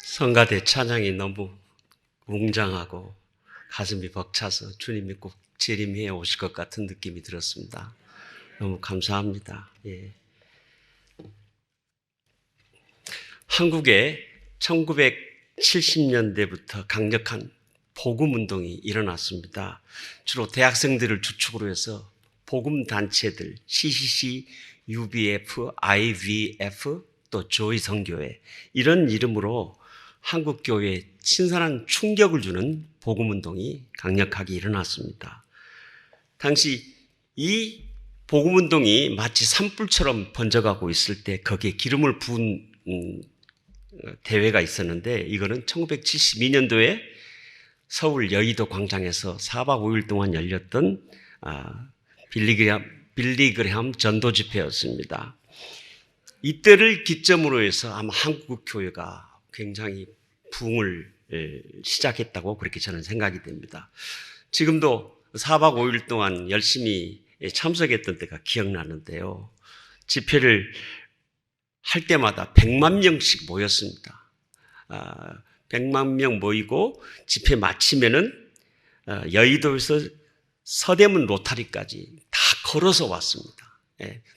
성가대 찬양이 너무 웅장하고 가슴이 벅차서 주님이 꼭 재림해 오실 것 같은 느낌이 들었습니다. 너무 감사합니다. 예. 한국에 1970년대부터 강력한 복음 운동이 일어났습니다. 주로 대학생들을 주축으로 해서 복음 단체들 CCC, UBF, IVF, 또 조이 선교회 이런 이름으로 한국 교회에 신선한 충격을 주는 복음 운동이 강력하게 일어났습니다. 당시 이 복음 운동이 마치 산불처럼 번져가고 있을 때 거기에 기름을 부은 대회가 있었는데, 이거는 1972년도에 서울 여의도 광장에서 4박 5일 동안 열렸던 빌리그레함 전도 집회였습니다. 이때를 기점으로 해서 아마 한국 교회가 굉장히 부흥을 시작했다고 그렇게 저는 생각이 됩니다. 지금도 4박 5일 동안 열심히 참석했던 때가 기억나는데요. 집회를 할 때마다 100만 명씩 모였습니다. 100만 명 모이고 집회 마치면은 여의도에서 서대문 로타리까지 다 걸어서 왔습니다.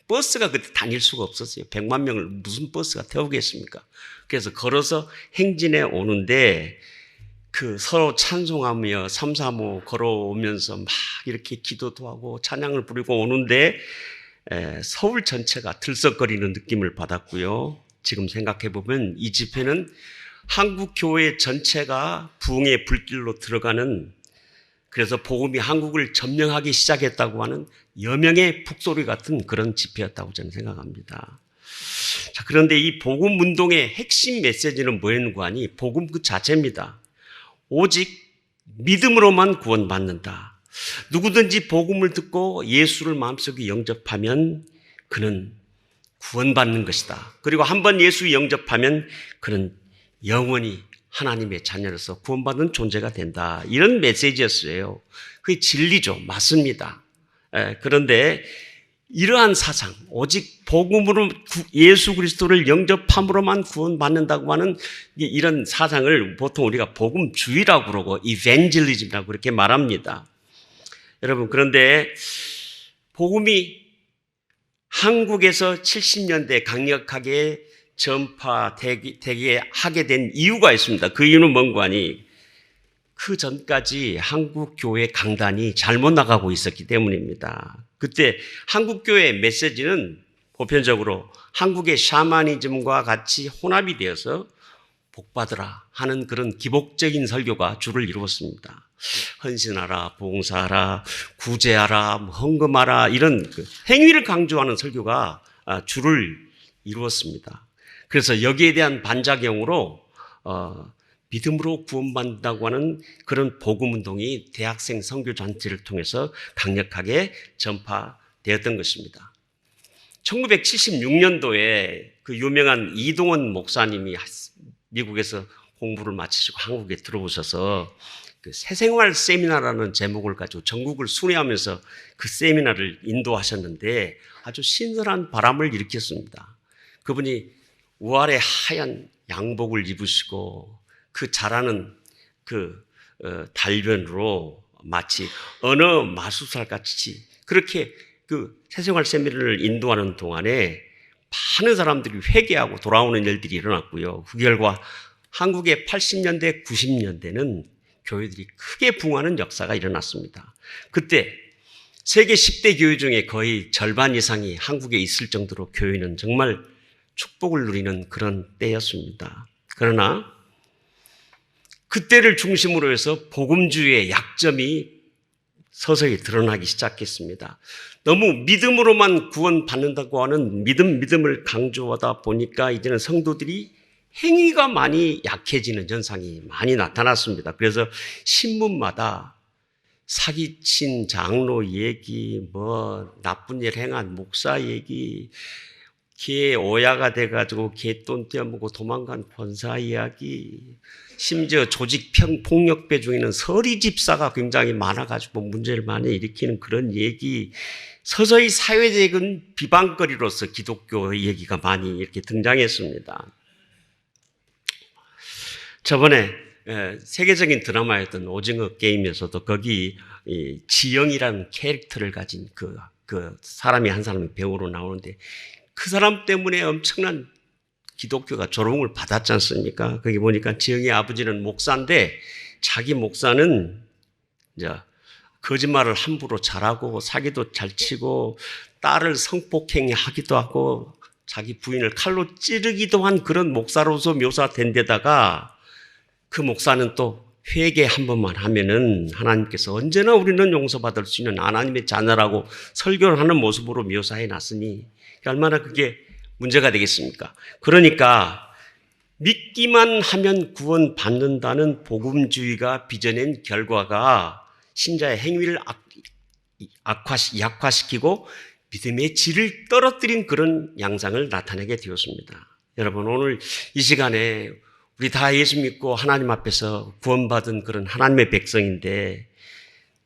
버스가 그때 다닐 수가 없었어요. 100만 명을 무슨 버스가 태우겠습니까? 그래서 걸어서 행진해 오는데 그 서로 찬송하며 삼삼오오 걸어오면서 막 이렇게 기도도 하고 찬양을 부르고 오는데 서울 전체가 들썩거리는 느낌을 받았고요. 지금 생각해 보면 이 집회는 한국 교회 전체가 부흥의 불길로 들어가는, 그래서 복음이 한국을 점령하기 시작했다고 하는 여명의 북소리 같은 그런 집회였다고 저는 생각합니다. 자, 그런데 이 복음 운동의 핵심 메시지는 뭐였는가 하니 복음 그 자체입니다. 오직 믿음으로만 구원받는다. 누구든지 복음을 듣고 예수를 마음속에 영접하면 그는 구원받는 것이다. 그리고 한번 예수 영접하면 그는 영원히 하나님의 자녀로서 구원받는 존재가 된다. 이런 메시지였어요. 그게 진리죠. 맞습니다. 그런데 이러한 사상, 오직 복음으로 예수 그리스도를 영접함으로만 구원받는다고 하는 이런 사상을 보통 우리가 복음주의라고 그러고 이벤젤리즘이라고 그렇게 말합니다. 여러분, 그런데 복음이 한국에서 70년대 강력하게 전파되게 하게 된 이유가 있습니다. 그 이유는 뭔가 하니 그 전까지 한국 교회 강단이 잘못 나가고 있었기 때문입니다. 그때 한국 교회의 메시지는 보편적으로 한국의 샤머니즘과 같이 혼합이 되어서 복받으라 하는 그런 기복적인 설교가 주를 이루었습니다. 헌신하라, 봉사하라, 구제하라, 헌금하라 이런 행위를 강조하는 설교가 주를 이루었습니다. 그래서 여기에 대한 반작용으로 믿음으로 구원받는다고 하는 그런 복음운동이 대학생 선교잔치를 통해서 강력하게 전파되었던 것입니다. 1976년도에 그 유명한 이동원 목사님이 미국에서 공부를 마치시고 한국에 들어오셔서 그 새생활 세미나라는 제목을 가지고 전국을 순회하면서 그 세미나를 인도하셨는데 아주 신선한 바람을 일으켰습니다. 그분이 우아래 하얀 양복을 입으시고 그 잘하는 그 달변으로 마치 언어 마술사같이 그렇게 그 새생활 세미나를 인도하는 동안에 많은 사람들이 회개하고 돌아오는 일들이 일어났고요. 그 결과 한국의 80년대, 90년대는 교회들이 크게 부흥하는 역사가 일어났습니다. 그때 세계 10대 교회 중에 거의 절반 이상이 한국에 있을 정도로 교회는 정말 축복을 누리는 그런 때였습니다. 그러나 그때를 중심으로 해서 복음주의의 약점이 서서히 드러나기 시작했습니다. 너무 믿음으로만 구원받는다고 하는 믿음을 강조하다 보니까 이제는 성도들이 행위가 많이 약해지는 현상이 많이 나타났습니다. 그래서 신문마다 사기친 장로 얘기, 나쁜 일 행한 목사 얘기, 개 오야가 돼가지고 개돈 떼어먹고 도망간 권사 이야기, 심지어 조직 폭력배 중에는 서리 집사가 굉장히 많아가지고 문제를 많이 일으키는 그런 얘기, 서서히 사회적인 비방거리로서 기독교 얘기가 많이 이렇게 등장했습니다. 저번에 세계적인 드라마였던 오징어 게임에서도 거기 이 지영이라는 캐릭터를 가진 그 사람이 한 사람이 배우로 나오는데 그 사람 때문에 엄청난 기독교가 조롱을 받았지 않습니까? 거기 보니까 지영의 아버지는 목사인데 자기 목사는 이제 거짓말을 함부로 잘하고 사기도 잘 치고 딸을 성폭행하기도 하고 자기 부인을 칼로 찌르기도 한 그런 목사로서 묘사된 데다가 그 목사는 또 회개 한 번만 하면은 하나님께서 언제나 우리는 용서받을 수 있는 하나님의 자녀라고 설교를 하는 모습으로 묘사해 놨으니 얼마나 그게 문제가 되겠습니까? 그러니까 믿기만 하면 구원받는다는 복음주의가 빚어낸 결과가 신자의 행위를 약화시키고 믿음의 질을 떨어뜨린 그런 양상을 나타내게 되었습니다. 여러분, 오늘 이 시간에 우리 다 예수 믿고 하나님 앞에서 구원받은 그런 하나님의 백성인데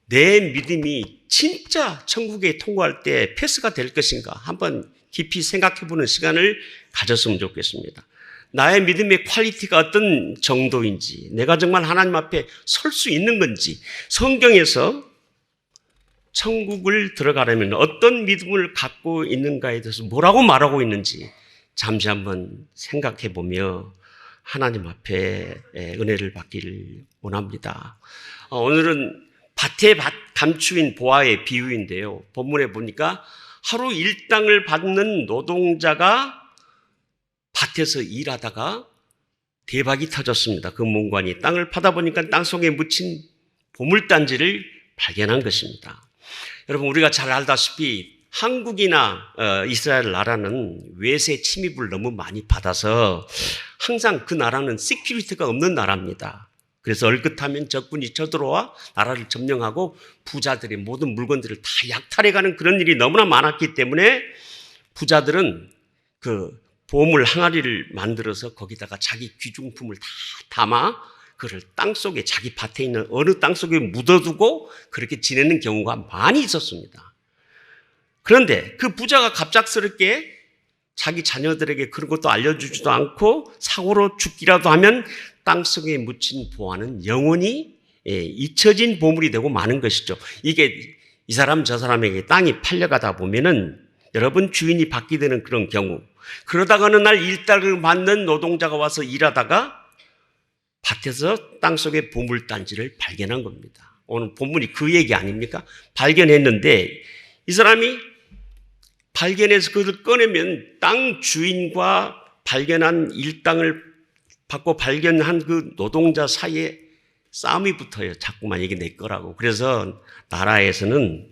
내 믿음이 진짜 천국에 통과할 때 패스가 될 것인가 한번 깊이 생각해보는 시간을 가졌으면 좋겠습니다. 나의 믿음의 퀄리티가 어떤 정도인지, 내가 정말 하나님 앞에 설 수 있는 건지, 성경에서 천국을 들어가려면 어떤 믿음을 갖고 있는가에 대해서 뭐라고 말하고 있는지 잠시 한번 생각해 보며 하나님 앞에 은혜를 받기를 원합니다. 오늘은 밭에 감추인 보화의 비유인데요. 본문에 보니까 하루 일당을 받는 노동자가 밭에서 일하다가 대박이 터졌습니다. 그 문관이 땅을 파다 보니까 땅속에 묻힌 보물단지를 발견한 것입니다. 여러분, 우리가 잘 알다시피 한국이나 이스라엘 나라는 외세 침입을 너무 많이 받아서 항상 그 나라는 시큐리티가 없는 나라입니다. 그래서 얼긋하면 적군이 쳐들어와 나라를 점령하고 부자들의 모든 물건들을 다 약탈해가는 그런 일이 너무나 많았기 때문에 부자들은 그 보물 항아리를 만들어서 거기다가 자기 귀중품을 다 담아 그를 땅속에 자기 밭에 있는 어느 땅속에 묻어두고 그렇게 지내는 경우가 많이 있었습니다. 그런데 그 부자가 갑작스럽게 자기 자녀들에게 그런 것도 알려주지도 않고 사고로 죽기라도 하면 땅속에 묻힌 보화는 영원히 잊혀진 보물이 되고 마는 것이죠. 이게 이 사람 저 사람에게 땅이 팔려가다 보면은 여러분 주인이 바뀌는 그런 경우, 그러다가 어느 날 일당을 받는 노동자가 와서 일하다가 밭에서 땅속에 보물단지를 발견한 겁니다. 오늘 본문이 그 얘기 아닙니까? 발견했는데 이 사람이 발견해서 그것을 꺼내면 땅 주인과 발견한 일당을 받고 발견한 그 노동자 사이에 싸움이 붙어요. 자꾸만 이게 내 거라고. 그래서 나라에서는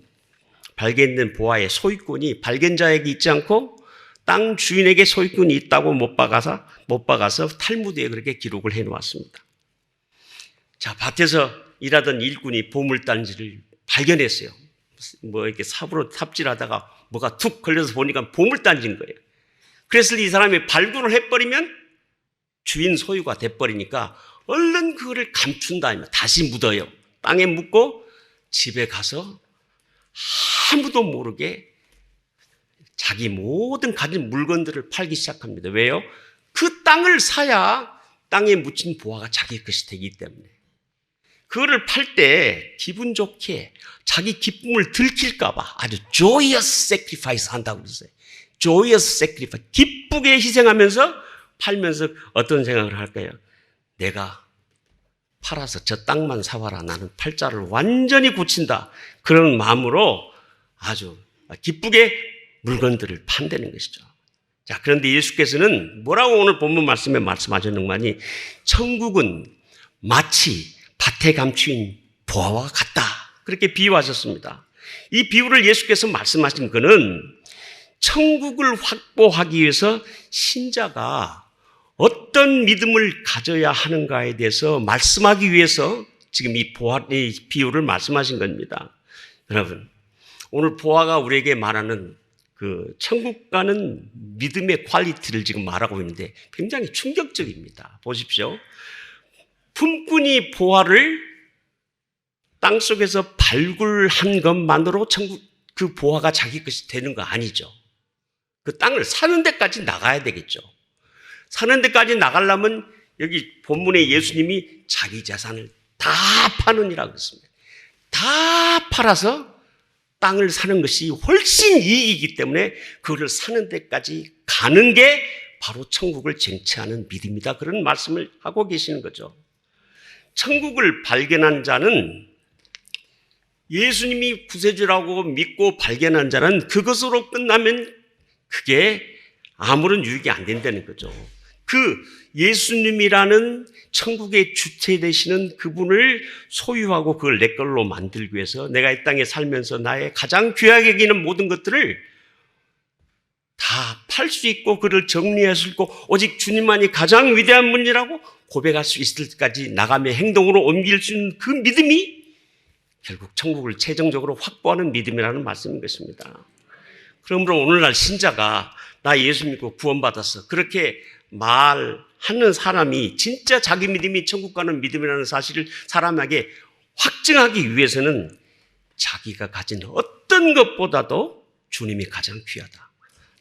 발견된 보화의 소유권이 발견자에게 있지 않고 땅 주인에게 소유권이 있다고 못 박아서 탈무드에 그렇게 기록을 해 놓았습니다. 자, 밭에서 일하던 일꾼이 보물단지를 발견했어요. 뭐 이렇게 삽으로 삽질하다가 뭐가 툭 걸려서 보니까 보물단지인 거예요. 그래서 이 사람이 발굴을 해버리면 주인 소유가 돼버리니까 얼른 그거를 감춘 다음에 다시 묻어요. 땅에 묻고 집에 가서 아무도 모르게 자기 모든 가진 물건들을 팔기 시작합니다. 왜요? 그 땅을 사야 땅에 묻힌 보화가 자기 것이 되기 때문에. 그거를 팔 때 기분 좋게 자기 기쁨을 들킬까 봐 아주 joyous sacrifice 한다고 그랬어요. joyous sacrifice. 기쁘게 희생하면서 팔면서 어떤 생각을 할까요? 내가 팔아서 저 땅만 사와라. 나는 팔자를 완전히 고친다. 그런 마음으로 아주 기쁘게 물건들을 판다는 것이죠. 자, 그런데 예수께서는 뭐라고 오늘 본문 말씀에 말씀하셨는가니 천국은 마치 밭에 감추인 보화와 같다. 그렇게 비유하셨습니다. 이 비유를 예수께서 말씀하신 것은 천국을 확보하기 위해서 신자가 어떤 믿음을 가져야 하는가에 대해서 말씀하기 위해서 지금 이 비유를 말씀하신 겁니다. 여러분, 오늘 보화가 우리에게 말하는 그 천국 가는 믿음의 퀄리티를 지금 말하고 있는데 굉장히 충격적입니다. 보십시오. 품꾼이 보화를 땅속에서 발굴한 것만으로 천국 그 보화가 자기 것이 되는 거 아니죠. 그 땅을 사는 데까지 나가야 되겠죠. 사는 데까지 나가려면 여기 본문에 예수님이 자기 재산을 다 파느니라고 했습니다. 다 팔아서 땅을 사는 것이 훨씬 이익이기 때문에 그거를 사는 데까지 가는 게 바로 천국을 쟁취하는 믿음이다. 그런 말씀을 하고 계시는 거죠. 천국을 발견한 자는, 예수님이 구세주라고 믿고 발견한 자는 그것으로 끝나면 그게 아무런 유익이 안 된다는 거죠. 그 예수님이라는 천국의 주체 되시는 그분을 소유하고 그걸 내 걸로 만들기 위해서 내가 이 땅에 살면서 나의 가장 귀하게 여기는 모든 것들을 다 팔 수 있고 그를 정리할 수 있고 오직 주님만이 가장 위대한 분이라고 고백할 수 있을 때까지 나가며 행동으로 옮길 수 있는 그 믿음이 결국 천국을 최종적으로 확보하는 믿음이라는 말씀인 것입니다. 그러므로 오늘날 신자가 나 예수 믿고 구원받았어 그렇게 말하는 사람이 진짜 자기 믿음이 천국 가는 믿음이라는 사실을 사람에게 확증하기 위해서는 자기가 가진 어떤 것보다도 주님이 가장 귀하다.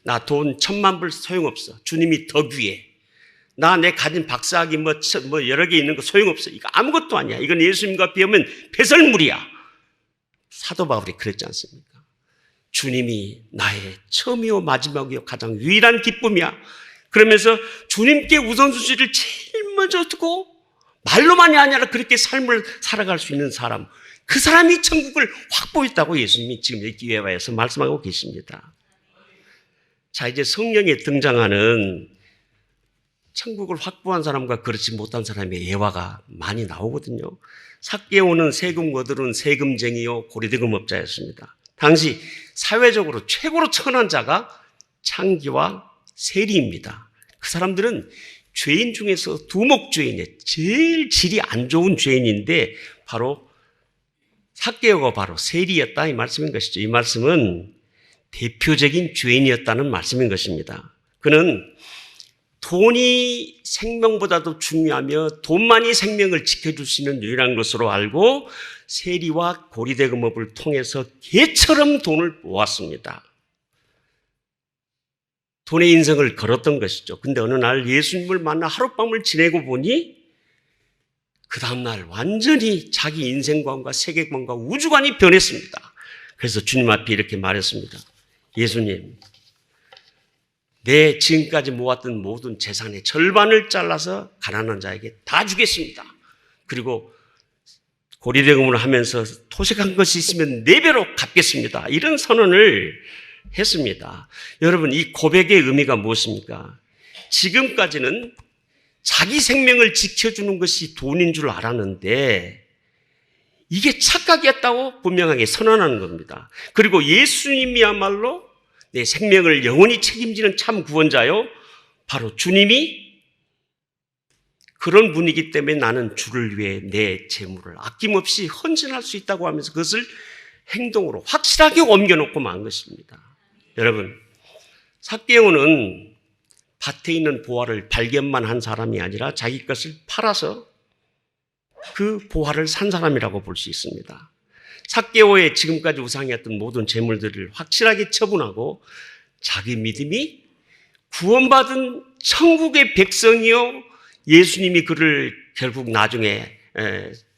나 돈 1,000만 불 소용없어. 주님이 더 귀해. 나 내 가진 박사학위 뭐 여러 개 있는 거 소용없어. 이거 아무것도 아니야. 이건 예수님과 비하면 배설물이야. 사도 바울이 그랬지 않습니까? 주님이 나의 처음이요 마지막이요 가장 유일한 기쁨이야. 그러면서 주님께 우선순위를 제일 먼저 두고 말로만이 아니라 그렇게 삶을 살아갈 수 있는 사람, 그 사람이 천국을 확보했다고 예수님이 지금 이 기회에서 말씀하고 계십니다. 자, 이제 성경에 등장하는 천국을 확보한 사람과 그렇지 못한 사람의 예화가 많이 나오거든요. 삭개오는 세금 거두는 세금쟁이요 고리대금업자였습니다. 당시 사회적으로 최고로 천한 자가 창기와 세리입니다. 그 사람들은 죄인 중에서 두목죄인이에요. 제일 질이 안 좋은 죄인인데 바로 삭개오가 바로 세리였다 이 말씀인 것이죠. 이 말씀은 대표적인 죄인이었다는 말씀인 것입니다. 그는 돈이 생명보다도 중요하며 돈만이 생명을 지켜줄 수 있는 유일한 것으로 알고 세리와 고리대금업을 통해서 개처럼 돈을 모았습니다. 돈의 인생을 걸었던 것이죠. 근데 어느 날 예수님을 만나 하룻밤을 지내고 보니 그 다음날 완전히 자기 인생관과 세계관과 우주관이 변했습니다. 그래서 주님 앞에 이렇게 말했습니다. 예수님, 내 지금까지 모았던 모든 재산의 절반을 잘라서 가난한 자에게 다 주겠습니다. 그리고 고리대금을 하면서 토색한 것이 있으면 4배로 갚겠습니다. 이런 선언을 했습니다. 여러분, 이 고백의 의미가 무엇입니까? 지금까지는 자기 생명을 지켜주는 것이 돈인 줄 알았는데 이게 착각이었다고 분명하게 선언하는 겁니다. 그리고 예수님이야말로 내 생명을 영원히 책임지는 참 구원자요. 바로 주님이 그런 분이기 때문에 나는 주를 위해 내 재물을 아낌없이 헌신할 수 있다고 하면서 그것을 행동으로 확실하게 옮겨놓고 만 것입니다. 여러분, 삭개오는 밭에 있는 보화를 발견만 한 사람이 아니라 자기 것을 팔아서 그 보화를 산 사람이라고 볼 수 있습니다. 삭개오의 지금까지 우상이었던 모든 재물들을 확실하게 처분하고 자기 믿음이 구원받은 천국의 백성이요 예수님이 그를 결국 나중에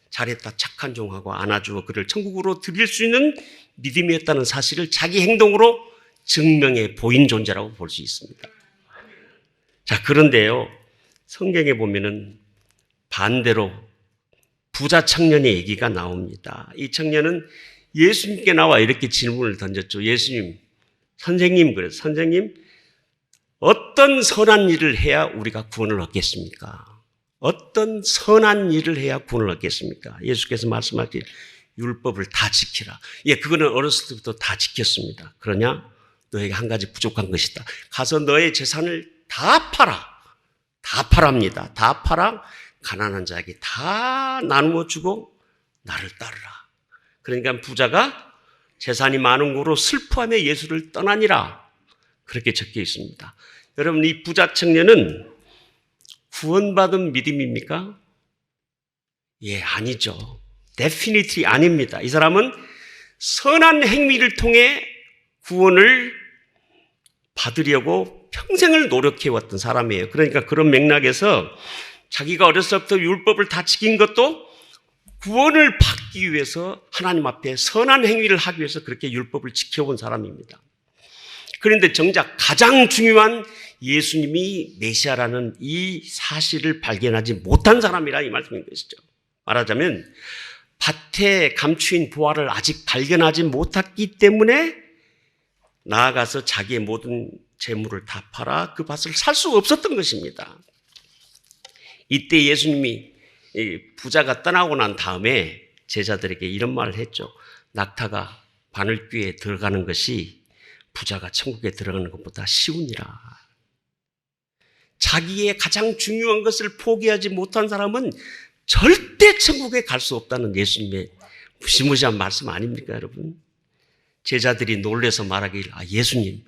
잘했다 착한 종하고 안아주어 그를 천국으로 드릴 수 있는 믿음이었다는 사실을 자기 행동으로 증명해 보인 존재라고 볼 수 있습니다. 자, 그런데요, 성경에 보면은 반대로 부자 청년의 얘기가 나옵니다. 이 청년은 예수님께 나와 이렇게 질문을 던졌죠. 예수님, 선생님, 그래서 선생님, 어떤 선한 일을 해야 우리가 구원을 얻겠습니까? 어떤 선한 일을 해야 구원을 얻겠습니까? 예수께서 말씀하실 율법을 다 지키라. 예, 그거는 어렸을 때부터 다 지켰습니다. 그러냐? 너에게 한 가지 부족한 것이다. 가서 너의 재산을 다 팔아. 다 팔합니다. 다 팔아. 가난한 자에게 다 나누어 주고 나를 따르라. 그러니까 부자가 재산이 많은 고로 슬퍼하며 예수를 떠나니라. 그렇게 적혀 있습니다. 여러분, 이 부자 청년은 구원받은 믿음입니까? 예, 아니죠. definitely 아닙니다. 이 사람은 선한 행위를 통해 구원을 받으려고 평생을 노력해왔던 사람이에요. 그러니까 그런 맥락에서 자기가 어렸을 때부터 율법을 다 지킨 것도 구원을 받기 위해서 하나님 앞에 선한 행위를 하기 위해서 그렇게 율법을 지켜온 사람입니다. 그런데 정작 가장 중요한 예수님이 메시아라는 이 사실을 발견하지 못한 사람이라 이 말씀인 것이죠. 말하자면 밭에 감추인 보화를 아직 발견하지 못했기 때문에 나아가서 자기의 모든 재물을 다 팔아 그 밭을 살 수 없었던 것입니다. 이때 예수님이 부자가 떠나고 난 다음에 제자들에게 이런 말을 했죠. 낙타가 바늘귀에 들어가는 것이 부자가 천국에 들어가는 것보다 쉬우니라. 자기의 가장 중요한 것을 포기하지 못한 사람은 절대 천국에 갈 수 없다는 예수님의 무시무시한 말씀 아닙니까, 여러분? 제자들이 놀라서 말하길, 예수님,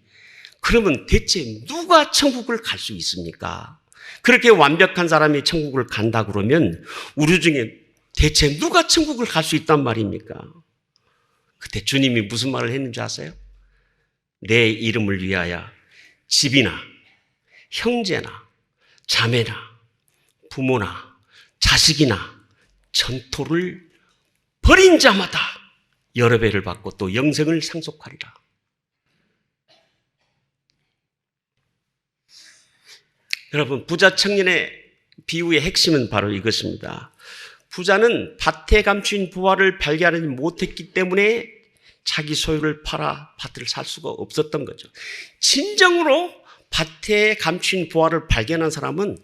그러면 대체 누가 천국을 갈 수 있습니까? 그렇게 완벽한 사람이 천국을 간다 그러면 우리 중에 대체 누가 천국을 갈 수 있단 말입니까? 그때 주님이 무슨 말을 했는지 아세요? 내 이름을 위하여 집이나 형제나 자매나 부모나 자식이나 전토를 벌인 자마다 여러 배를 받고 또 영생을 상속하리라. 여러분, 부자 청년의 비유의 핵심은 바로 이것입니다. 부자는 밭에 감춘 부화를 발견하지 못했기 때문에 자기 소유를 팔아 밭을 살 수가 없었던 거죠. 진정으로 밭에 감춘 부화를 발견한 사람은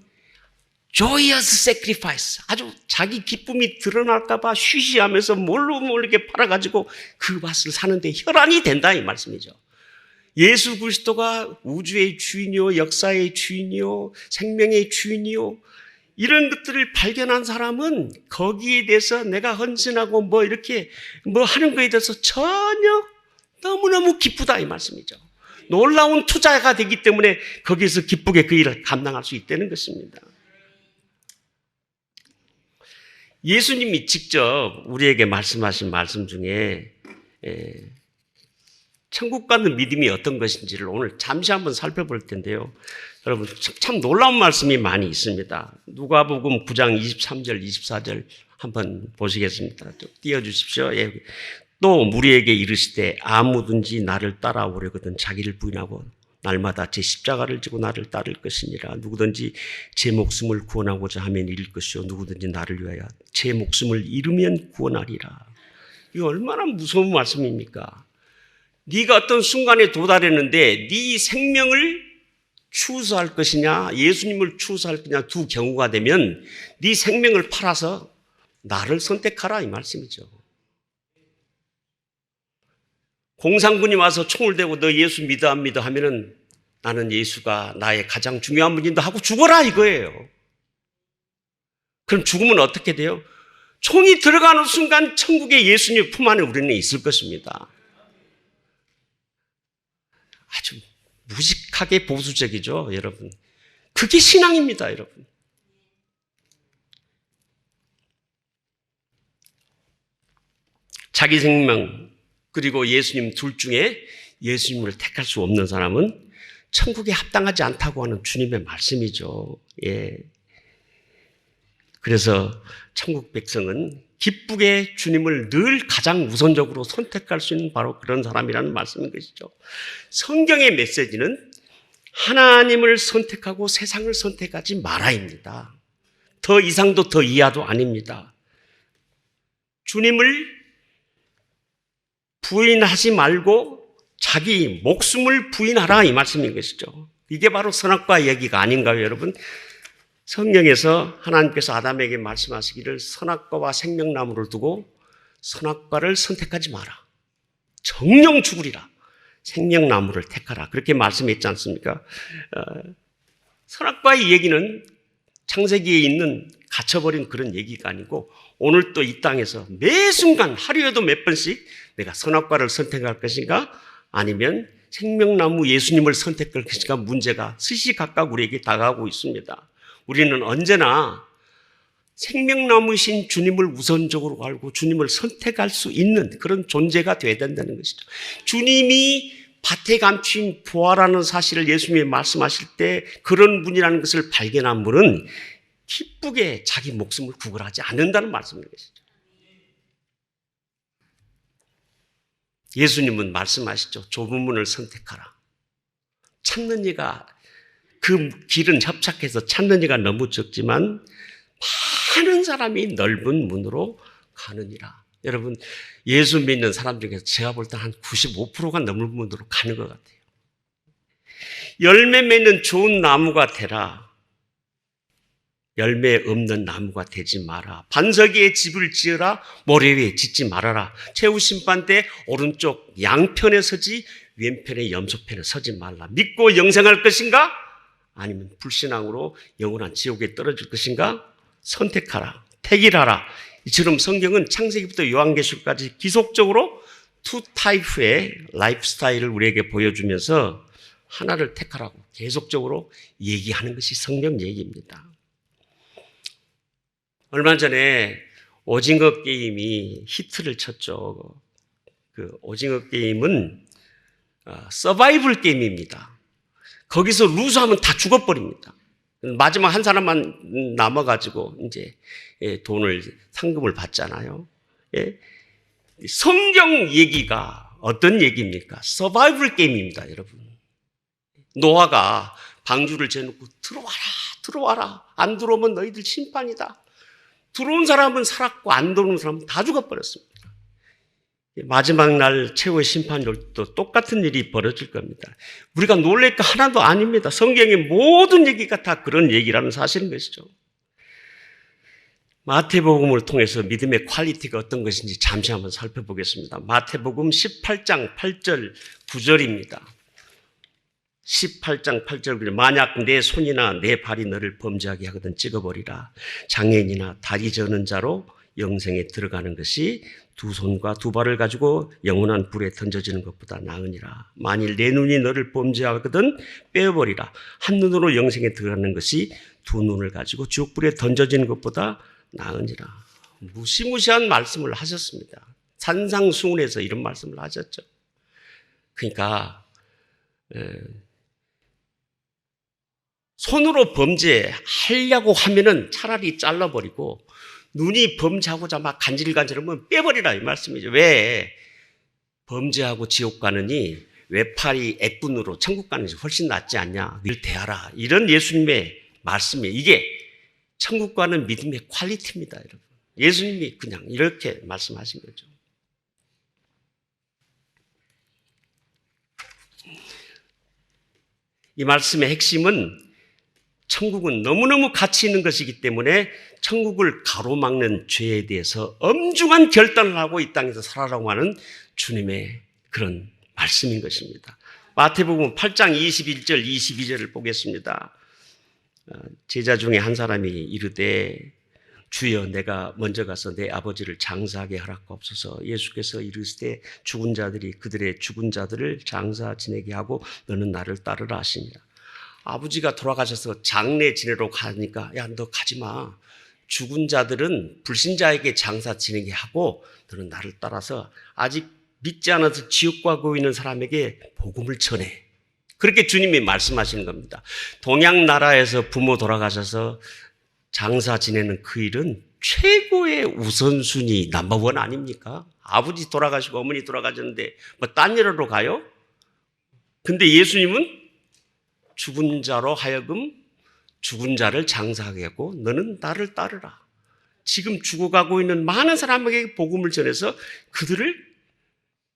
joyous sacrifice, 아주 자기 기쁨이 드러날까 봐 쉬쉬하면서 뭘로 모르게 팔아가지고 그 밭을 사는데 혈안이 된다 이 말씀이죠. 예수 그리스도가 우주의 주인이요, 역사의 주인이요, 생명의 주인이요, 이런 것들을 발견한 사람은 거기에 대해서 내가 헌신하고 이렇게 하는 거에 대해서 전혀 너무너무 기쁘다 이 말씀이죠. 놀라운 투자가 되기 때문에 거기서 기쁘게 그 일을 감당할 수 있다는 것입니다. 예수님이 직접 우리에게 말씀하신 말씀 중에 천국 가는 믿음이 어떤 것인지를 오늘 잠시 한번 살펴볼 텐데요. 여러분, 참 놀라운 말씀이 많이 있습니다. 누가복음 9장 23절, 24절 한번 보시겠습니다. 좀 띄워주십시오. 또 무리에게 이르시되 아무든지 나를 따라오려거든 자기를 부인하고 날마다 제 십자가를 지고 나를 따를 것이니라. 누구든지 제 목숨을 구원하고자 하면 잃을 것이요 누구든지 나를 위하여 제 목숨을 잃으면 구원하리라. 이거 얼마나 무서운 말씀입니까? 네가 어떤 순간에 도달했는데 네 생명을 추수할 것이냐 예수님을 추수할 거냐 두 경우가 되면 네 생명을 팔아서 나를 선택하라 이 말씀이죠. 공산군이 와서 총을 대고 너 예수 믿어 안 믿어 하면은 나는 예수가 나의 가장 중요한 분인다 하고 죽어라 이거예요. 그럼 죽으면 어떻게 돼요? 총이 들어가는 순간 천국의 예수님 품 안에 우리는 있을 것입니다. 아주 무식하게 보수적이죠, 여러분. 그게 신앙입니다, 여러분. 자기 생명 그리고 예수님 둘 중에 예수님을 택할 수 없는 사람은 천국에 합당하지 않다고 하는 주님의 말씀이죠. 예. 그래서 천국 백성은 기쁘게 주님을 늘 가장 우선적으로 선택할 수 있는 바로 그런 사람이라는 말씀인 것이죠. 성경의 메시지는 하나님을 선택하고 세상을 선택하지 말아입니다. 더 이상도 더 이하도 아닙니다. 주님을 부인하지 말고 자기 목숨을 부인하라 이 말씀인 것이죠. 이게 바로 선악과 얘기가 아닌가요, 여러분? 성경에서 하나님께서 아담에게 말씀하시기를 선악과와 생명나무를 두고 선악과를 선택하지 마라. 정령 죽으리라. 생명나무를 택하라. 그렇게 말씀했지 않습니까? 선악과의 얘기는 창세기에 있는 갇혀버린 그런 얘기가 아니고 오늘 또 이 땅에서 매 순간 하루에도 몇 번씩 내가 선악과를 선택할 것인가 아니면 생명나무 예수님을 선택할 것인가 문제가 시시각각 우리에게 다가오고 있습니다. 우리는 언제나 생명나무이신 주님을 우선적으로 알고 주님을 선택할 수 있는 그런 존재가 되어야 된다는 것이죠. 주님이 밭에 감춘 부활하는 사실을 예수님이 말씀하실 때 그런 분이라는 것을 발견한 분은 기쁘게 자기 목숨을 구걸하지 않는다는 말씀인 것이죠. 예수님은 말씀하시죠. 좁은 문을 선택하라. 찾는 이가, 그 길은 협착해서 찾는 이가 너무 적지만 많은 사람이 넓은 문으로 가느니라. 여러분, 예수 믿는 사람 중에서 제가 볼 때 한 95%가 넓은 문으로 가는 것 같아요. 열매 맺는 좋은 나무가 되라. 열매 없는 나무가 되지 마라. 반석에 집을 지으라. 모래 위에 짓지 말아라. 최후 심판 때 오른쪽 양편에 서지 왼편에 염소편에 서지 말라. 믿고 영생할 것인가? 아니면 불신앙으로 영원한 지옥에 떨어질 것인가? 선택하라. 택일하라. 이처럼 성경은 창세기부터 요한계시록까지 기속적으로 투 타입의 라이프 스타일을 우리에게 보여주면서 하나를 택하라고 계속적으로 얘기하는 것이 성경 얘기입니다. 얼마 전에 오징어 게임이 히트를 쳤죠. 그 오징어 게임은 서바이벌 게임입니다. 거기서 루즈하면 다 죽어버립니다. 마지막 한 사람만 남아가지고 이제 돈을 상금을 받잖아요. 성경 얘기가 어떤 얘기입니까? 서바이벌 게임입니다, 여러분. 노아가 방주를 재놓고 들어와라. 안 들어오면 너희들 심판이다. 들어온 사람은 살았고 안 들어온 사람은 다 죽어버렸습니다. 마지막 날 최후의 심판일도 똑같은 일이 벌어질 겁니다. 우리가 놀랄 거 하나도 아닙니다. 성경의 모든 얘기가 다 그런 얘기라는 사실인 것이죠. 마태복음을 통해서 믿음의 퀄리티가 어떤 것인지 잠시 한번 살펴보겠습니다. 마태복음 18장 8절 9절입니다. 18장 8절 만약 내 손이나 내 발이 너를 범죄하게 하거든 찍어버리라. 장애인이나 다리 저는 자로 영생에 들어가는 것이 두 손과 두 발을 가지고 영원한 불에 던져지는 것보다 나으니라. 만일 내 눈이 너를 범죄하거든 빼어버리라. 한 눈으로 영생에 들어가는 것이 두 눈을 가지고 지옥불에 던져지는 것보다 나으니라. 무시무시한 말씀을 하셨습니다. 산상수훈에서 이런 말씀을 하셨죠. 그러니까 손으로 범죄하려고 하면은 차라리 잘라버리고 눈이 범죄하고자 막 간질간질하면 빼버리라 이 말씀이죠. 왜? 범죄하고 지옥 가느니 외팔이 애꾼으로 천국 가는 것이 훨씬 낫지 않냐. 늘 대하라. 이런 예수님의 말씀이에요. 이게 천국 가는 믿음의 퀄리티입니다, 여러분. 예수님이 그냥 이렇게 말씀하신 거죠. 이 말씀의 핵심은 천국은 너무너무 가치 있는 것이기 때문에 천국을 가로막는 죄에 대해서 엄중한 결단을 하고 이 땅에서 살아라고 하는 주님의 그런 말씀인 것입니다. 마태복음 8장 21절 22절을 보겠습니다. 제자 중에 한 사람이 이르되 주여 내가 먼저 가서 내 아버지를 장사하게 허락하옵소서. 예수께서 이르시되 죽은 자들이 그들의 죽은 자들을 장사 지내게 하고 너는 나를 따르라 하시니라. 아버지가 돌아가셔서 장례 지내러 가니까 야 너 가지마. 죽은 자들은 불신자에게 장사 지내게 하고 너는 나를 따라서 아직 믿지 않아서 지옥 가고 있는 사람에게 복음을 전해. 그렇게 주님이 말씀하시는 겁니다. 동양 나라에서 부모 돌아가셔서 장사 지내는 그 일은 최고의 우선순위 넘버원 아닙니까? 아버지 돌아가시고 어머니 돌아가셨는데 뭐 딴 일하러 가요? 근데 예수님은 죽은 자로 하여금 죽은 자를 장사하게 하고 너는 나를 따르라. 지금 죽어가고 있는 많은 사람에게 복음을 전해서 그들을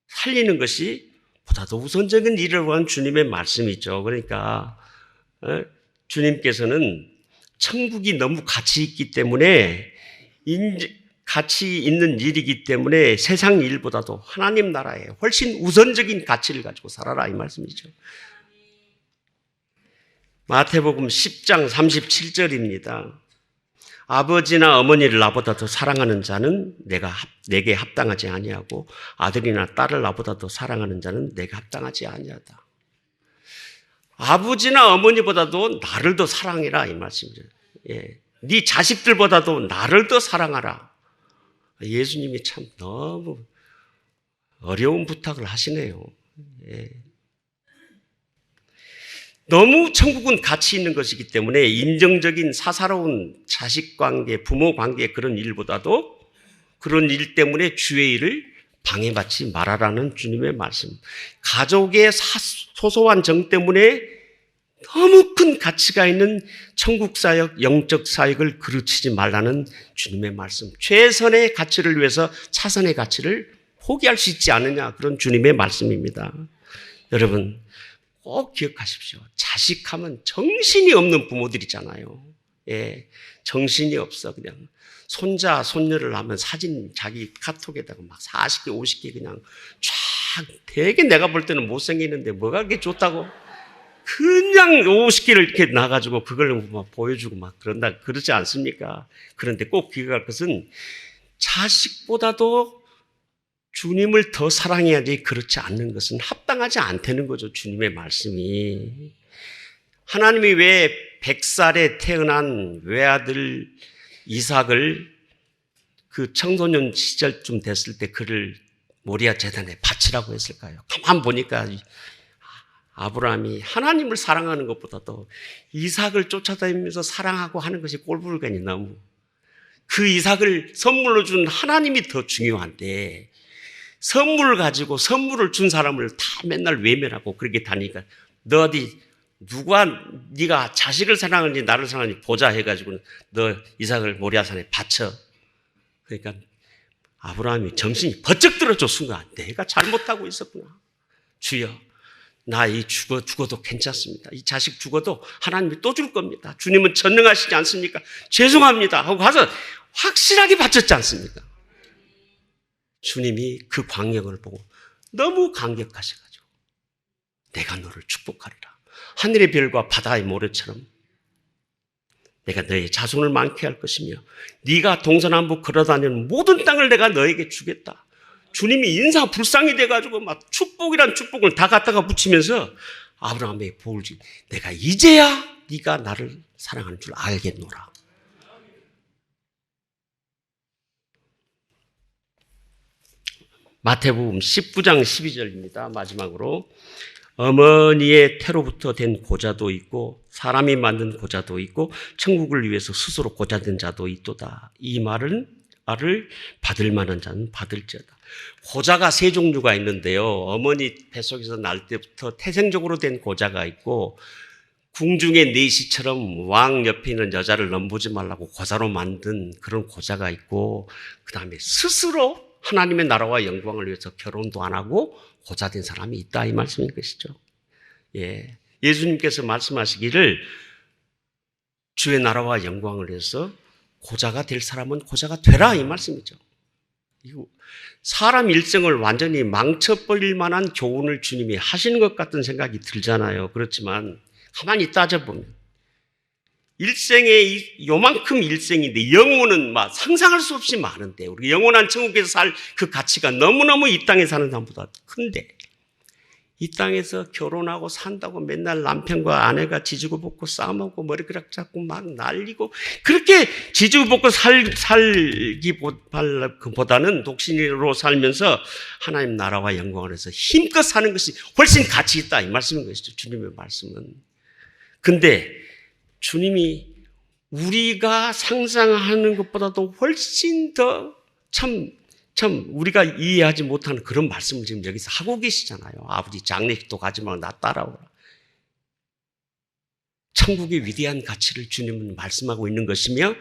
살리는 것이 보다도 우선적인 일이라고 하는 주님의 말씀이죠. 그러니까 주님께서는 천국이 너무 가치 있기 때문에 가치 있는 일이기 때문에 세상 일보다도 하나님 나라에 훨씬 우선적인 가치를 가지고 살아라 이 말씀이죠. 마태복음 10장 37절입니다. 아버지나 어머니를 나보다 더 사랑하는 자는 내게 합당하지 아니하고 아들이나 딸을 나보다 더 사랑하는 자는 내게 합당하지 아니하다. 아버지나 어머니보다도 나를 더 사랑해라 이 말씀이죠. 예. 네 자식들보다도 나를 더 사랑하라. 예수님이 참 너무 어려운 부탁을 하시네요. 예. 너무 천국은 가치 있는 것이기 때문에 인정적인 사사로운 자식 관계, 부모 관계 그런 일보다도 그런 일 때문에 주의 일을 방해받지 말아라는 주님의 말씀. 가족의 소소한 정 때문에 너무 큰 가치가 있는 천국 사역, 영적 사역을 그르치지 말라는 주님의 말씀. 최선의 가치를 위해서 차선의 가치를 포기할 수 있지 않느냐, 그런 주님의 말씀입니다. 여러분 꼭 기억하십시오. 자식하면 정신이 없는 부모들이잖아요. 예, 정신이 없어. 그냥 손자, 손녀를 하면 사진 자기 카톡에다가 막 40개, 50개 그냥 쫙, 되게 내가 볼 때는 못생기는데 뭐가 그렇게 좋다고 그냥 50개를 이렇게 놔가지고 그걸 막 보여주고 막 그러지 않습니까? 그런데 꼭 기억할 것은 자식보다도 주님을 더 사랑해야지, 그렇지 않는 것은 합당하지 않다는 거죠. 주님의 말씀이. 하나님이 왜 100살에 태어난 외아들 이삭을 그 청소년 시절쯤 됐을 때 그를 모리아 제단에 바치라고 했을까요? 가만 보니까 아브라함이 하나님을 사랑하는 것보다도 이삭을 쫓아다니면서 사랑하고 하는 것이 꼴불견이 너무, 그 이삭을 선물로 준 하나님이 더 중요한데 선물을 가지고 선물을 준 사람을 다 맨날 외면하고 그렇게 다니니까 너 어디 네가 자식을 사랑하는지 나를 사랑하는지 보자 해가지고 너 이삭을 모리아산에 바쳐. 그러니까 아브라함이 정신이 번쩍 들어져 순간 내가 잘못하고 있었구나. 주여, 나 이 죽어도 괜찮습니다. 이 자식 죽어도 하나님이 또 줄 겁니다. 주님은 전능하시지 않습니까? 죄송합니다 하고 가서 확실하게 바쳤지 않습니까? 주님이 그 광경을 보고 너무 감격하셔가지고 내가 너를 축복하리라. 하늘의 별과 바다의 모래처럼 내가 너의 자손을 많게 할 것이며 네가 동서남북 걸어다니는 모든 땅을 내가 너에게 주겠다. 주님이 인사 불상이 돼가지고 막 축복이란 축복을 다 갖다가 붙이면서 아브라함에게 복을 주기, 내가 이제야 네가 나를 사랑하는 줄 알겠노라. 마태복음 19장 12절입니다. 마지막으로 어머니의 태로부터 된 고자도 있고 사람이 만든 고자도 있고 천국을 위해서 스스로 고자된 자도 있도다. 이 말을 받을 만한 자는 받을지어다. 고자가 세 종류가 있는데요. 어머니 뱃속에서 날 때부터 태생적으로 된 고자가 있고, 궁중의 내시처럼 왕 옆에 있는 여자를 넘보지 말라고 고자로 만든 그런 고자가 있고, 그 다음에 스스로 하나님의 나라와 영광을 위해서 결혼도 안 하고 고자된 사람이 있다, 이 말씀인 것이죠. 예, 예수님께서 말씀하시기를 주의 나라와 영광을 위해서 고자가 될 사람은 고자가 되라, 이 말씀이죠. 사람 일생을 완전히 망쳐버릴 만한 교훈을 주님이 하시는 것 같은 생각이 들잖아요. 그렇지만 가만히 따져보면 일생에 요만큼 일생인데 영혼은 막 상상할 수 없이 많은데, 우리 영원한 천국에서 살 그 가치가 너무너무 이 땅에 사는 사람보다 큰데, 이 땅에서 결혼하고 산다고 맨날 남편과 아내가 지지고 볶고 싸움하고 머리카락 잡고 막 날리고 그렇게 지지고 볶고 살기보다는 독신으로 살면서 하나님 나라와 영광을 해서 힘껏 사는 것이 훨씬 가치 있다, 이 말씀인 것이죠. 주님의 말씀은. 근데 주님이 우리가 상상하는 것보다도 훨씬 더 참 우리가 이해하지 못하는 그런 말씀을 지금 여기서 하고 계시잖아요. 아버지 장례식도 가지 말고 나 따라오라. 천국의 위대한 가치를 주님은 말씀하고 있는 것이며,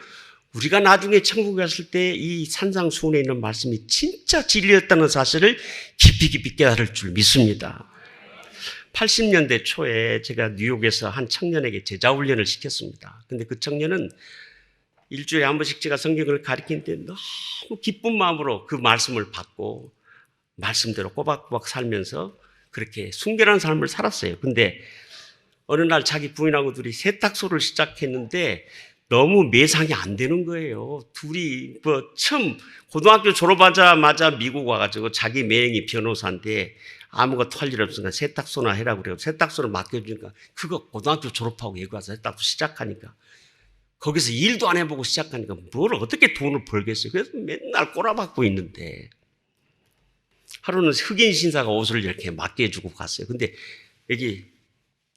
우리가 나중에 천국에 갔을 때 이 산상수훈에 있는 말씀이 진짜 진리였다는 사실을 깊이 깨달을 줄 믿습니다. 80년대 초에 제가 뉴욕에서 한 청년에게 제자훈련을 시켰습니다. 근데 그 청년은 일주일에 한 번씩 제가 성경을 가르치는데 너무 기쁜 마음으로 그 말씀을 받고 말씀대로 꼬박꼬박 살면서 그렇게 순결한 삶을 살았어요. 근데 어느 날 자기 부인하고 둘이 세탁소를 시작했는데 너무 매상이 안 되는 거예요. 둘이 처음 고등학교 졸업하자마자 미국 와가지고 자기 매형이 변호사인데 아무것도 할 일 없으니까 세탁소나 해라고 그래요. 세탁소를 맡겨주니까 그거 고등학교 졸업하고 여기 와서 세탁소 시작하니까 거기서 일도 안 해보고 시작하니까 뭘 어떻게 돈을 벌겠어요. 그래서 맨날 꼬라박고 있는데 하루는 흑인 신사가 옷을 이렇게 맡겨주고 갔어요. 근데 여기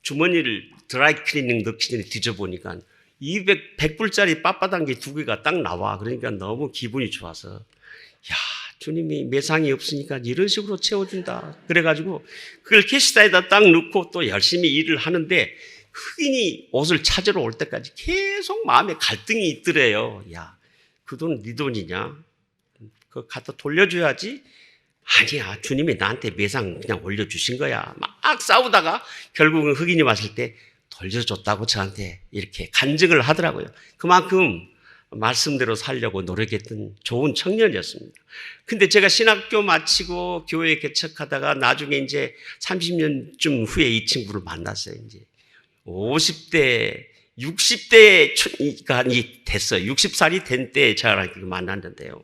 주머니를 드라이 클리닝 넣기 전에 뒤져보니까 100불짜리 빳빳한 게 2개가 딱 나와. 그러니까 너무 기분이 좋아서, 야, 주님이 매상이 없으니까 이런 식으로 채워준다. 그래가지고 그걸 캐시다에다 딱 넣고 또 열심히 일을 하는데, 흑인이 옷을 찾으러 올 때까지 계속 마음에 갈등이 있더래요. 야, 그 돈 네 돈이냐? 그거 갖다 돌려줘야지. 아니야, 주님이 나한테 매상 그냥 올려주신 거야. 막 싸우다가 결국은 흑인이 왔을 때 돌려줬다고 저한테 이렇게 간증을 하더라고요. 그만큼 말씀대로 살려고 노력했던 좋은 청년이었습니다. 근데 제가 신학교 마치고 교회 개척하다가 나중에 이제 30년쯤 후에 이 친구를 만났어요. 이제 50대, 60대가 됐어요. 60살이 된 때 제가 만났는데요.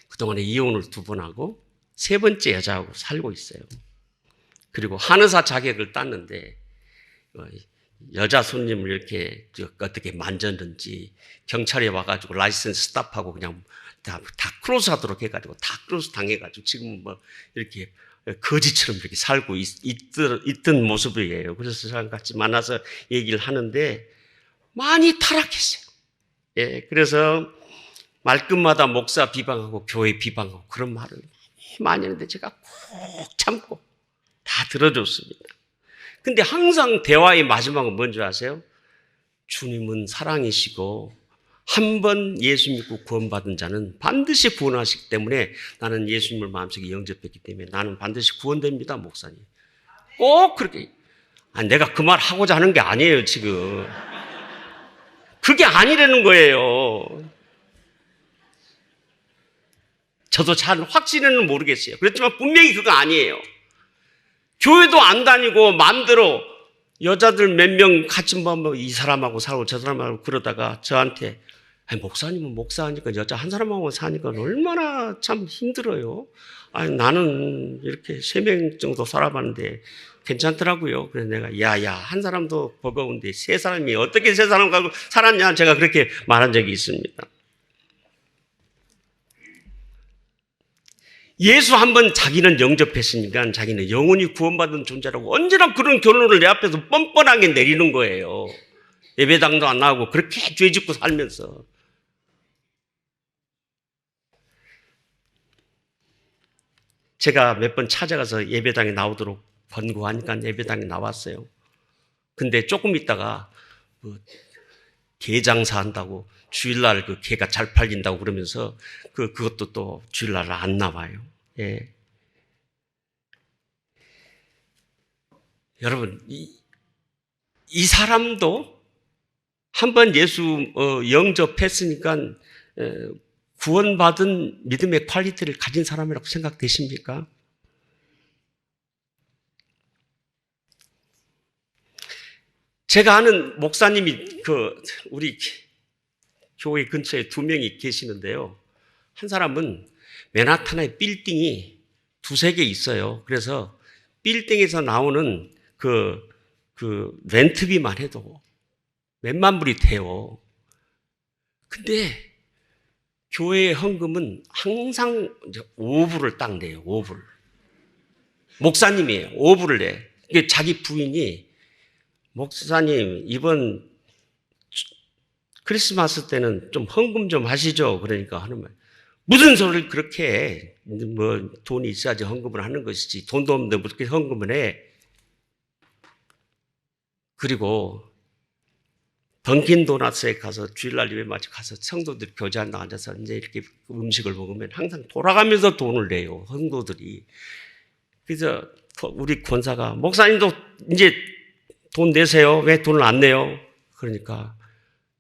그동안에 이혼을 2번 하고 3번째 여자하고 살고 있어요. 그리고 한의사 자격을 땄는데 여자 손님을 이렇게 어떻게 만졌는지 경찰에 와가지고 라이센스 스탑하고 그냥 다 크로스 하도록 해가지고 다 크로스 당해가지고 지금 뭐 이렇게 거지처럼 이렇게 살고 있던 모습이에요. 그래서 저랑 같이 만나서 얘기를 하는데 많이 타락했어요. 예, 그래서 말끝마다 목사 비방하고 교회 비방하고 그런 말을 많이 하는데 제가 꼭 참고 다 들어줬습니다. 근데 항상 대화의 마지막은 뭔지 아세요? 주님은 사랑이시고 한 번 예수 믿고 구원받은 자는 반드시 구원하시기 때문에 나는 예수님을 마음속에 영접했기 때문에 나는 반드시 구원됩니다, 목사님. 꼭 그렇게. 내가 그 말 하고자 하는 게 아니에요, 지금. 그게 아니라는 거예요. 저도 잘 확신은 모르겠어요. 그렇지만 분명히 그거 아니에요. 교회도 안 다니고 마음대로 여자들 몇 명 같이 뭐 이 사람하고 살고 저 사람하고 그러다가 저한테 목사님은 목사하니까 여자 한 사람하고 사니까 얼마나 참 힘들어요. 나는 이렇게 3명 정도 살아봤는데 괜찮더라고요. 그래서 내가 야야 한 사람도 버거운데 3사람이 어떻게 3사람하고 살았냐 제가 그렇게 말한 적이 있습니다. 예수 한번 자기는 영접했으니까 자기는 영원히 구원받은 존재라고 언제나 그런 결론을 내 앞에서 뻔뻔하게 내리는 거예요. 예배당도 안 나오고 그렇게 죄짓고 살면서. 제가 몇 번 찾아가서 예배당에 나오도록 권고하니까 예배당에 나왔어요. 근데 조금 있다가 개 장사한다고 주일날 그 개가 잘 팔린다고 그러면서 그것도 또 주일날 안 나와요. 예. 여러분, 이 사람도 한번 예수 영접했으니까 구원받은 믿음의 퀄리티를 가진 사람이라고 생각되십니까? 제가 아는 목사님이 우리 교회 근처에 2명이 계시는데요. 한 사람은 맨하탄의 빌딩이 2-3개 있어요. 그래서 빌딩에서 나오는 렌트비만 해도 몇만 불이 돼요. 근데 교회의 헌금은 항상 5불을 딱 내요. 5불. 목사님이에요. 5불을 내. 이게 자기 부인이 목사님 이번 크리스마스 때는 좀 헌금 좀 하시죠. 그러니까 하는 말. 무슨 소리를 그렇게 해. 뭐 돈이 있어야지 헌금을 하는 것이지. 돈도 없는데 그렇게 헌금을 해. 그리고 던킨 도넛에 가서 주일날 예배 마치 가서 성도들 교제한다 앉아서 이제 이렇게 음식을 먹으면 항상 돌아가면서 돈을 내요. 성도들이. 그래서 우리 권사가 목사님도 이제 돈 내세요. 왜 돈을 안 내요? 그러니까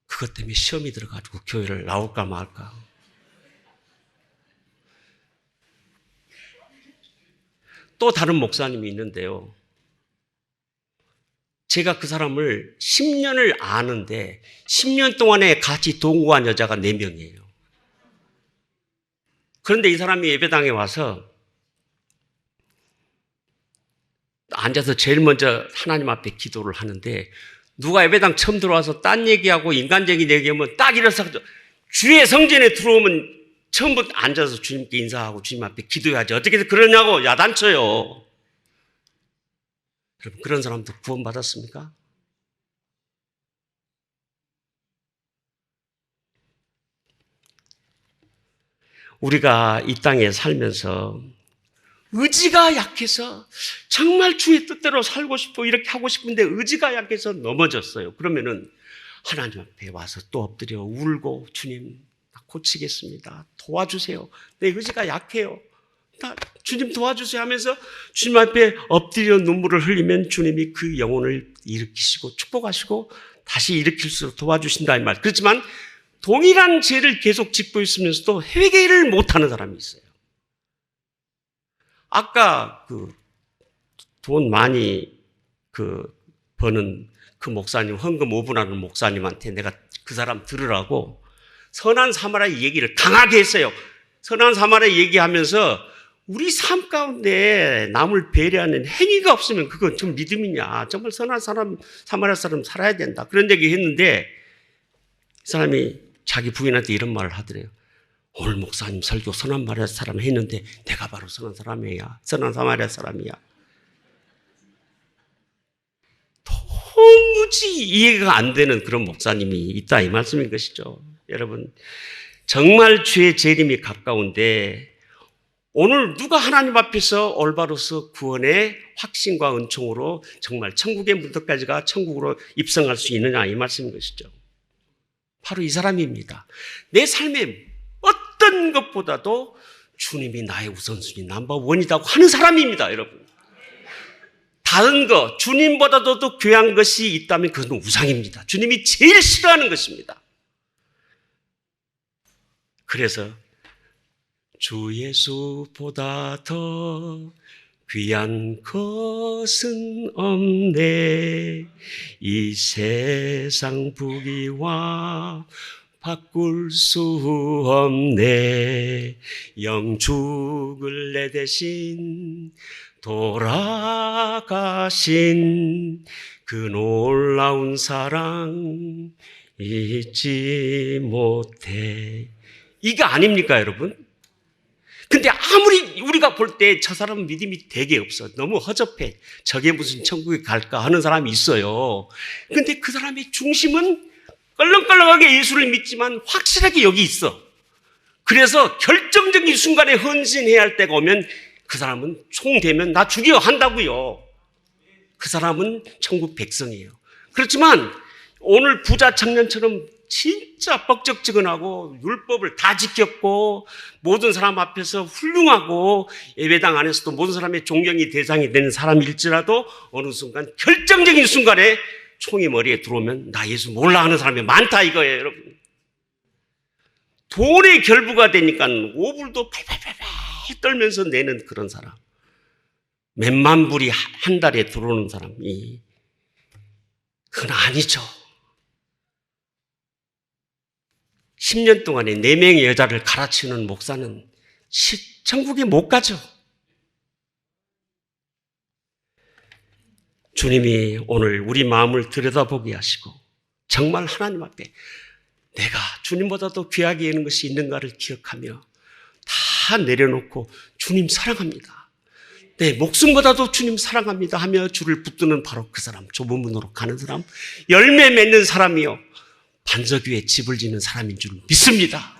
그것 때문에 시험이 들어가지고 교회를 나올까 말까. 또 다른 목사님이 있는데요. 제가 그 사람을 10년을 아는데 10년 동안에 같이 동거한 여자가 4명이에요. 그런데 이 사람이 예배당에 와서 앉아서 제일 먼저 하나님 앞에 기도를 하는데 누가 예배당 처음 들어와서 딴 얘기하고 인간적인 얘기하면 딱 일어서 주의 성전에 들어오면 처음부터 앉아서 주님께 인사하고 주님 앞에 기도해야지. 어떻게 그러냐고 야단쳐요. 여러분, 그런 사람도 구원받았습니까? 우리가 이 땅에 살면서 의지가 약해서 정말 주의 뜻대로 살고 싶고 이렇게 하고 싶은데 의지가 약해서 넘어졌어요. 그러면은 하나님 앞에 와서 또 엎드려 울고, 주님 나 고치겠습니다. 도와주세요. 내 의지가 약해요. 주님 도와주세요 하면서 주님 앞에 엎드려 눈물을 흘리면 주님이 그 영혼을 일으키시고 축복하시고 다시 일으킬 수 도와주신다 이 말. 그렇지만 동일한 죄를 계속 짓고 있으면서도 회개를 못하는 사람이 있어요. 아까 돈 많이 버는 그 목사님, 헌금 5분하는 목사님한테 내가 그 사람 들으라고 선한 사마리아 얘기를 강하게 했어요. 선한 사마리아 얘기하면서 우리 삶 가운데 남을 배려하는 행위가 없으면 그건 좀 믿음이냐. 정말 선한 사마리아 사람 살아야 된다. 그런 얘기 했는데 이 사람이 자기 부인한테 이런 말을 하더래요. 오늘 목사님 설교 선한 사마리아 사람 했는데 내가 바로 선한 사람이야. 선한 사마리아 사람이야. 도무지 이해가 안 되는 그런 목사님이 있다 이 말씀인 것이죠. 여러분, 정말 주의 재림이 가까운데 오늘 누가 하나님 앞에서 올바로서 구원의 확신과 은총으로 정말 천국의 문턱까지가 천국으로 입성할 수 있느냐 이 말씀인 것이죠. 바로 이 사람입니다. 내 삶에 어떤 것보다도 주님이 나의 우선순위 넘버원이라고 하는 사람입니다, 여러분. 다른 것, 주님보다도 더 귀한 것이 있다면 그건 우상입니다. 주님이 제일 싫어하는 것입니다. 그래서 주 예수보다 더 귀한 것은 없네. 이 세상 부귀와 바꿀 수 없네. 영죽을 내 대신 돌아가신 그 놀라운 사랑 잊지 못해. 이게 아닙니까, 여러분? 근데 아무리 우리가 볼 때 저 사람은 믿음이 되게 없어. 너무 허접해. 저게 무슨 천국에 갈까 하는 사람이 있어요. 근데 그 사람의 중심은 껄렁껄렁하게 예수를 믿지만 확실하게 여기 있어. 그래서 결정적인 순간에 헌신해야 할 때가 오면 그 사람은 총 되면 나 죽여 한다고요. 그 사람은 천국 백성이에요. 그렇지만 오늘 부자 청년처럼 진짜 뻑적지근하고 율법을 다 지켰고 모든 사람 앞에서 훌륭하고 예배당 안에서도 모든 사람의 존경이 대상이 되는 사람일지라도 어느 순간 결정적인 순간에 총이 머리에 들어오면 나 예수 몰라 하는 사람이 많다 이거예요, 여러분. 돈의 결부가 되니까 오불도 팔팔팔팔 떨면서 내는 그런 사람. 몇만 불이 한 달에 들어오는 사람이 그건 아니죠. 10년 동안에 4명의 여자를 갈아치우는 목사는 천국에 못 가죠. 주님이 오늘 우리 마음을 들여다보게 하시고 정말 하나님 앞에 내가 주님보다도 귀하게 여기는 것이 있는가를 기억하며 다 내려놓고 주님 사랑합니다. 내 목숨보다도 주님 사랑합니다 하며 주를 붙드는 바로 그 사람, 좁은 문으로 가는 사람, 열매 맺는 사람이요 반석 위에 집을 짓는 사람인 줄 믿습니다.